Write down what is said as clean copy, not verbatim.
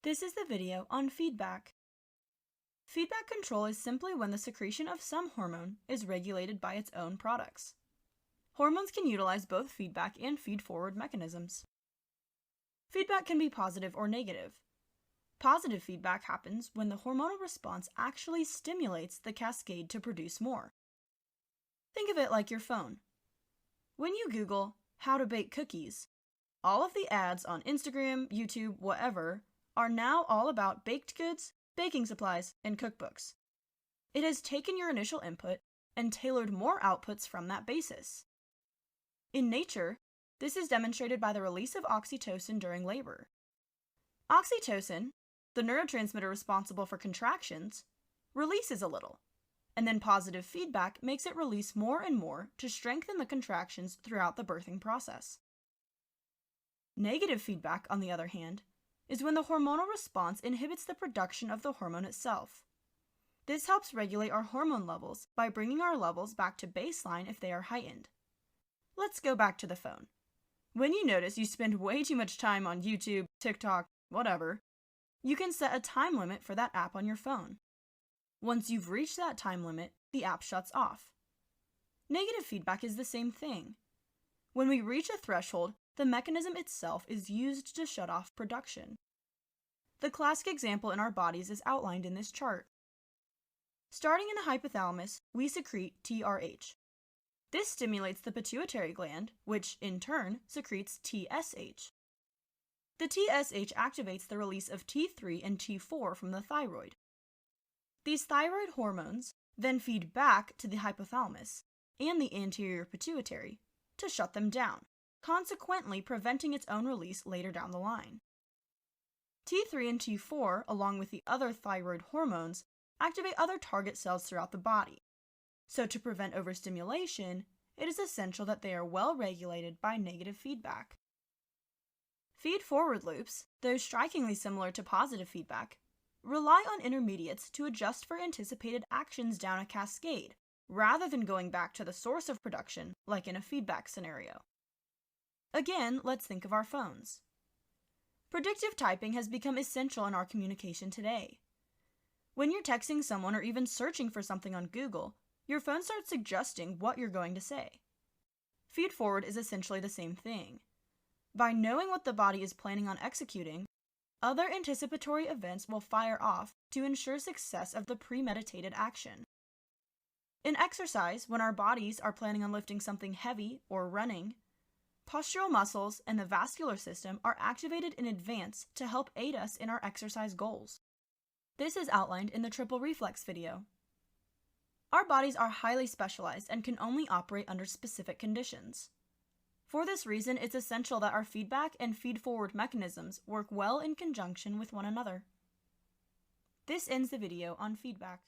This is the video on feedback. Feedback control is simply when the secretion of some hormone is regulated by its own products. Hormones can utilize both feedback and feed-forward mechanisms. Feedback can be positive or negative. Positive feedback happens when the hormonal response actually stimulates the cascade to produce more. Think of it like your phone. When you Google how to bake cookies, all of the ads on Instagram, YouTube, whatever, are now all about baked goods, baking supplies, and cookbooks. It has taken your initial input and tailored more outputs from that basis. In nature, this is demonstrated by the release of oxytocin during labor. Oxytocin, the neurotransmitter responsible for contractions, releases a little, and then positive feedback makes it release more and more to strengthen the contractions throughout the birthing process. Negative feedback, on the other hand, is when the hormonal response inhibits the production of the hormone itself. This helps regulate our hormone levels by bringing our levels back to baseline if they are heightened. Let's go back to the phone. When you notice you spend way too much time on YouTube, TikTok, whatever, you can set a time limit for that app on your phone. Once you've reached that time limit, the app shuts off. Negative feedback is the same thing. When we reach a threshold, the mechanism itself is used to shut off production. The classic example in our bodies is outlined in this chart. Starting in the hypothalamus, we secrete TRH. This stimulates the pituitary gland, which, in turn, secretes TSH. The TSH activates the release of T3 and T4 from the thyroid. These thyroid hormones then feed back to the hypothalamus and the anterior pituitary to shut them down, consequently preventing its own release later down the line. T3 and T4, along with the other thyroid hormones, activate other target cells throughout the body. So to prevent overstimulation, it is essential that they are well regulated by negative feedback. Feed-forward loops, though strikingly similar to positive feedback, rely on intermediates to adjust for anticipated actions down a cascade, rather than going back to the source of production, like in a feedback scenario. Again, let's think of our phones. Predictive typing has become essential in our communication today. When you're texting someone or even searching for something on Google, your phone starts suggesting what you're going to say. Feed-forward is essentially the same thing. By knowing what the body is planning on executing, other anticipatory events will fire off to ensure success of the premeditated action. In exercise, when our bodies are planning on lifting something heavy or running, postural muscles and the vascular system are activated in advance to help aid us in our exercise goals. This is outlined in the triple reflex video. Our bodies are highly specialized and can only operate under specific conditions. For this reason, it's essential that our feedback and feed-forward mechanisms work well in conjunction with one another. This ends the video on feedback.